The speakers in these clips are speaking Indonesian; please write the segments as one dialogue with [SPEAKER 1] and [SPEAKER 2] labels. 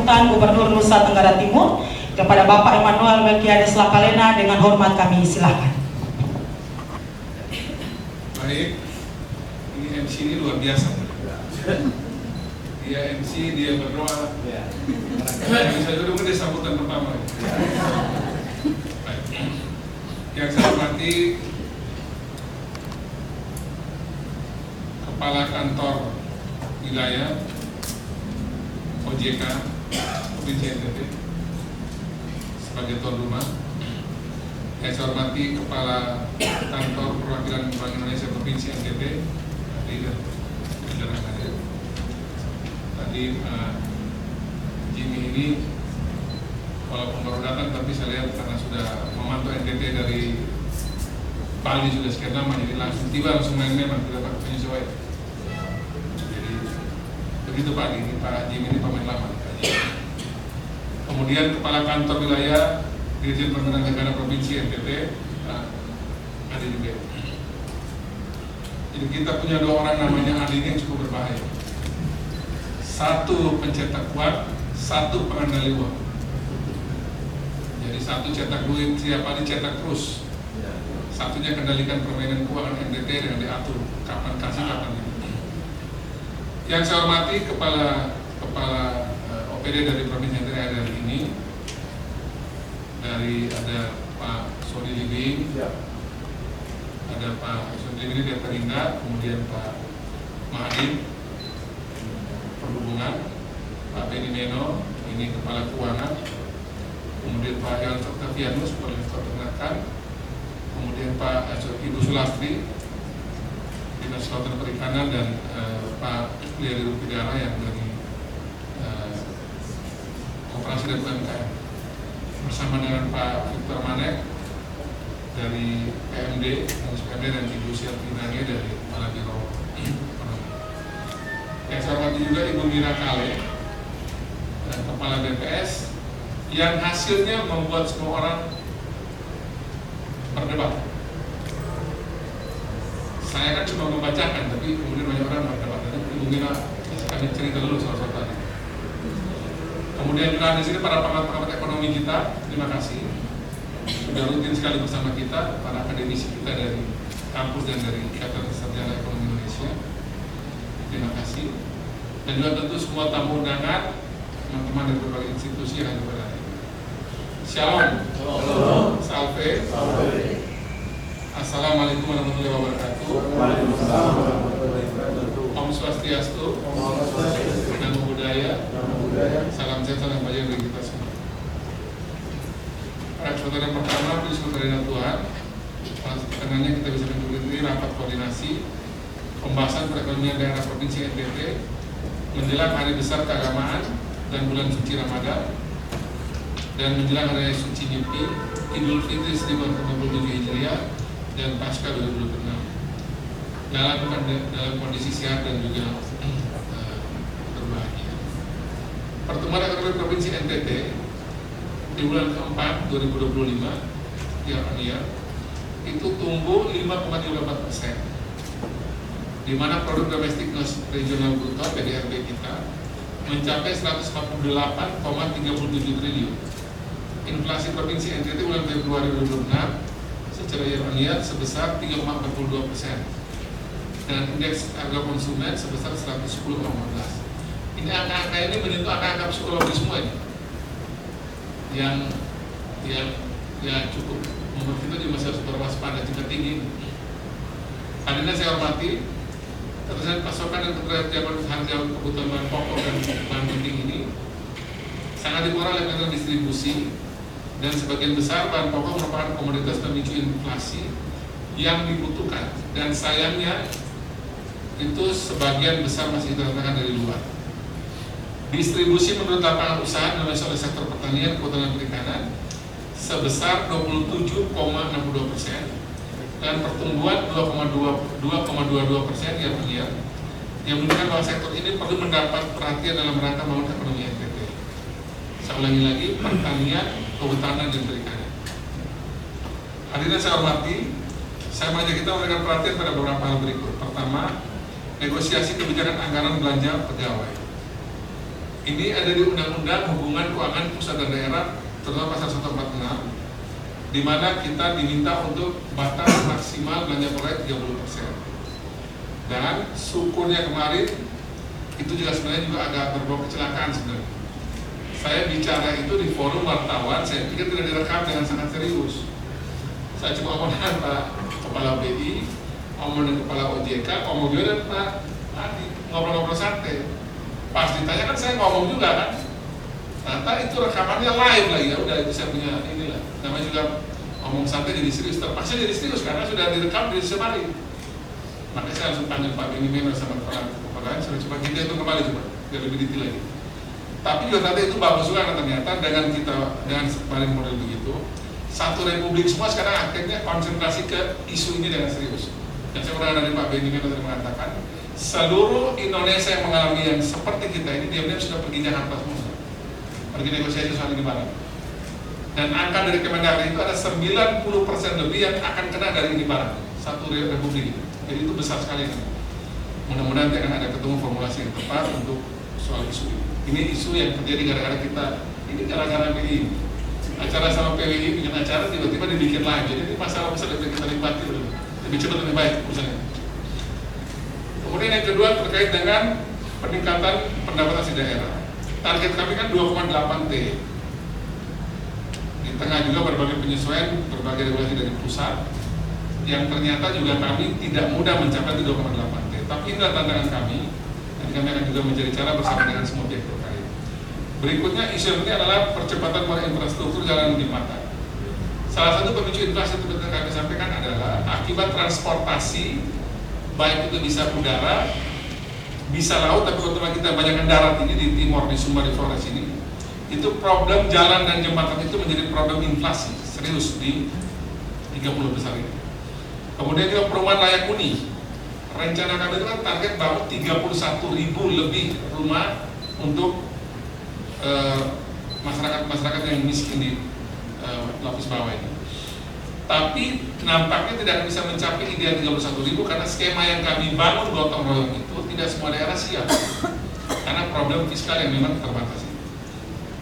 [SPEAKER 1] Sambutan Gubernur Nusa Tenggara Timur kepada Bapak Emmanuel Melkiades Lakalena dengan hormat kami silakan.
[SPEAKER 2] Baik, ini MC ini luar biasa. Dia MC, dia berdoa. Saya dulu di sambutan pertama. Baik. Yang saya hormati Kepala Kantor Wilayah OJK Provinsi NTT sebagai tuan rumah. Yang saya hormati Kepala Kantor Perwakilan Bank Indonesia Provinsi NTT tadi Jimmy ini walaupun baru datang tapi saya lihat karena sudah memantau NTT dari Bali juga sekian lama, jadi langsung tiba langsung main-main tidak pakai penyesuaian. Jadi begitu Pak, ini Pak Jimmy ini pemain lama. Kemudian Kepala Kantor Wilayah Dirjen Pemerintahan Negara Provinsi NTT ada juga. Jadi kita punya dua orang namanya ahli yang cukup berbahaya. Satu pencetak uang, satu pengendali uang. Jadi satu cetak duit siapa dicetak terus. Satunya kendalikan permainan keuangan NTT dengan diatur kapan kasih kapan tidak. Yang saya hormati Kepala OPD dari Provinsi NTT hari ini. Ada Pak Sony Libing, ada Pak Sony Libing dari Perindah, kemudian Pak Mahdim Perhubungan, Pak Benny Meno, ini Kepala Keuangan, kemudian Pak Jan Octavianus, Kepala Peternakan, kemudian Pak Ibu Sulastri, Dinas Kelautan Perikanan, dan Pak Liari Rupidara yang dari Koperasi dan UMKM. Bersama dengan Pak Victor Manek dari PMD, dan Ibu Sylvina dari Kepala Biro Ekonomi. Yang saya hormati juga Ibu Mira Kale, Kepala BPS, yang hasilnya membuat semua orang berdebat. Saya kan cuma membacakan, tapi kemudian banyak orang berdebat. Ibu Mira kami cerita dulu soal tadi. Kemudian juga di sini para pengamat ekonomi kita, terima kasih sudah rutin sekali bersama kita, para akademisi kita dari kampus dan dari Ikatan Sarjana Ekonomi Indonesia. Terima kasih. Dan juga tentu semua tamu undangan, teman-teman dari berbagai institusi yang ada pada hari ini. Shalom. Shalom. Salve. Salve. Assalamualaikum warahmatullahi wabarakatuh. Waalaikumsalam warahmatullahi wabarakatuh. Om Swastiastu. Namo Buddhaya. Salam sehat, salam bahagia bagi kita semua. Para saudara yang pertama, puji syukur dari Tuhan. Sebenarnya kita bisa mengikuti rapat koordinasi pembahasan perekonomian daerah Provinsi NTT menjelang hari besar keagamaan dan bulan suci Ramadan dan menjelang hari suci Nyepi, Idul Fitri 1447 Hijriah dan Paskah 2026 dalam kondisi sehat dan juga berbahagia. Pertumbuhan ekonomi Provinsi NTT di bulan keempat 2025 year-on-year itu tumbuh 5,34%, di mana produk domestik regional bruto (PDRB) kita mencapai 148,37 triliun. Inflasi Provinsi NTT bulan Februari 2026 secara year-on-year sebesar 3,42%, dengan indeks harga konsumen sebesar 110,15. Ini angka-angka ini menyentuh angka-angka psikologi semua ini, yang cukup membuat kita juga masih harus berwaspada tingkat tinggi. Hadirin saya hormati, ketersediaan pasokan dan keterjangkauan harga kebutuhan bahan pokok dan bahan penting ini sangat dipengaruhi oleh mekanisme distribusi, dan sebagian besar bahan pokok merupakan komoditas pemicu inflasi yang dibutuhkan, dan sayangnya itu sebagian besar masih didatangkan dari luar. Distribusi menurut lapangan usaha Indonesia oleh sektor pertanian, kehutanan, perikanan sebesar 27,62% dan pertumbuhan 2,22% year-on-year, yang menunjukkan bahwa sektor ini perlu mendapat perhatian dalam rangka membangun ekonomi NTT. Saya ulangi lagi, pertanian, kehutanan, dan perikanan. Hadirin saya hormati, saya mengajak kita memberikan perhatian pada beberapa hal berikut. Pertama, negosiasi kebijakan anggaran belanja pegawai. Ini ada di Undang-Undang Hubungan Keuangan Pusat dan Daerah, terutama pasal 146, di mana kita diminta untuk batas maksimal belanja proyek 30%. Dan syukurnya kemarin itu juga sebenarnya juga agak berbau kecelakaan sebenarnya. Saya bicara itu di forum wartawan, saya pikir tidak direkam dengan sangat serius. Saya coba ngomong dengan Pak Kepala BI, ngomong dengan Kepala OJK, ngomong juga dengan Pak Adi, ngobrol-ngobrol santai. Pas ditanya kan saya ngomong juga kan. Ternyata itu rekamannya live lagi, ya udah itu saya punya inilah. Namanya juga ngomong santai jadi serius, terpaksa jadi serius karena sudah direkam di semari. Makanya saya langsung panggil Pak Benny Meno sama kepala lain, saya coba kita itu kembali coba, biar lebih detail lagi. Tapi juga ternyata itu bagus juga karena ternyata dengan kita dengan paling model begitu, satu republik semua sekarang akhirnya konsentrasi ke isu ini dengan serius. Dan saya pernah dari Pak Benny Meno tadi mengatakan, seluruh Indonesia yang mengalami yang seperti kita ini diam-diam sudah pergi Jakarta semua, pergi negosiasi soal ini barang. Dan angka dari Kemendagri itu ada 90% lebih yang akan kena dari ini barang satu republik. Jadi itu besar sekali kan. Mudah-mudahan nanti akan ada ketemu formulasi yang tepat untuk soal isu ini. Ini isu yang terjadi gara-gara kita, ini gara-gara PWI. Acara sama PWI bikin acara tiba-tiba dibikin live. Jadi ini masalah besar yang kita nikmati lebih cepat lebih baik misalnya. Kemudian yang kedua terkait dengan peningkatan pendapatan si daerah. Target kami kan 2,8 T. Di tengah juga berbagai penyesuaian, berbagai regulasi dari pusat, yang ternyata juga kami tidak mudah mencapai di 2,8 T. Tapi inilah tantangan kami, dan kami akan juga mencari cara bersama dengan semua pihak terkait. Berikutnya isu ini adalah percepatan proyek infrastruktur jalan di mata. Salah satu pemicu inflasi itu kami sampaikan adalah akibat transportasi, baik itu bisa udara, bisa laut, tapi kalau kita banyak darat ini di timur, di Sumba, di Flores ini, itu problem jalan dan jembatan itu menjadi problem inflasi serius di 30 besar ini. Kemudian juga perumahan layak huni, rencana kami itu kan target bangun 31.000 lebih rumah untuk masyarakat yang miskin di lapis bawah ini. Tapi nampaknya tidak akan bisa mencapai ideal 31.000 karena skema yang kami bangun gotong royong itu tidak semua daerah siap karena problem fiskal yang memang terbatas.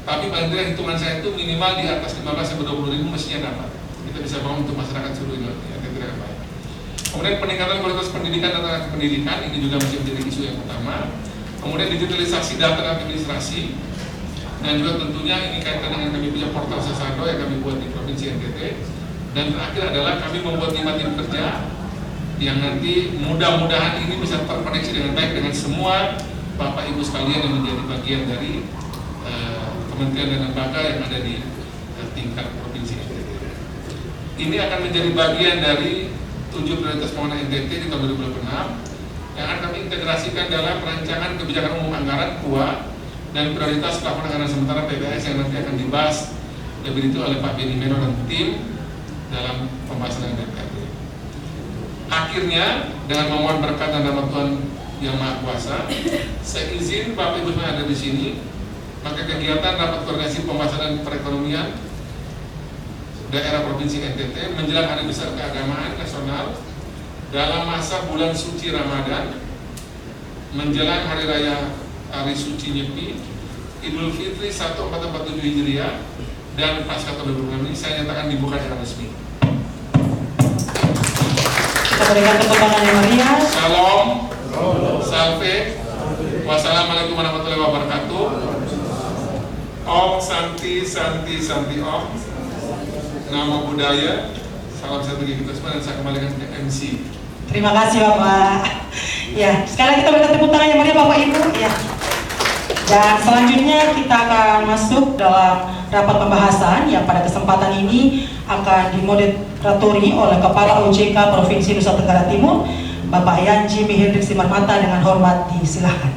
[SPEAKER 2] Tapi paling tidak hitungan saya itu minimal di atas 15-20.000 mestinya dapat. Kita bisa bangun untuk masyarakat seluruh Indonesia yang tidak baik. Kemudian peningkatan kualitas pendidikan dan tenaga pendidikan ini juga masih menjadi isu yang utama. Kemudian digitalisasi data dan administrasi, dan juga tentunya ini kaitan dengan kami punya portal Sesando yang kami buat di Provinsi NTT. Dan terakhir adalah kami membuat 5 tim kerja yang nanti mudah-mudahan ini bisa terkoneksi dengan baik dengan semua Bapak Ibu sekalian yang menjadi bagian dari kementerian dan lembaga yang ada di tingkat Provinsi NTT. Ini akan menjadi bagian dari 7 prioritas pembangunan NTT di tahun 2026 yang akan kami integrasikan dalam rancangan kebijakan umum anggaran KUA dan prioritas plafon anggaran sementara PPS yang nanti akan dibahas lebih detail oleh Pak Benny Meno dan tim dalam pembahasan dengan DPRD. Akhirnya dengan memohon berkat dan rahmat Tuhan yang Maha Kuasa, saya izin Bapak Ibu yang ada di sini, maka kegiatan rapat koordinasi pembahasan dan perekonomian daerah Provinsi NTT menjelang Hari Besar Keagamaan Nasional dalam masa bulan suci Ramadan, menjelang Hari Raya Hari Suci Nyepi, Idul Fitri 1447 Hijriah dan Pasca tahun 2026 ini saya nyatakan dibuka secara resmi.
[SPEAKER 1] Kita berikan tepuk tangan yang meriah.
[SPEAKER 2] Shalom, salve, wassalamualaikum warahmatullahi wabarakatuh. Om Santi Santi Santi Om. Nama budaya, salam satu bagi kita semua dan saya kembalikan ke MC.
[SPEAKER 1] Terima kasih Bapak. Ya, sekali lagi kita berikan tepuk tangan yang meriah Bapak Ibu. Ya. Dan selanjutnya kita akan masuk dalam rapat pembahasan yang pada kesempatan ini akan dimoderatori oleh Kepala OJK Provinsi Nusa Tenggara Timur, Bapak Yanji Mihendrik Simarmata, dengan hormat disilahkan.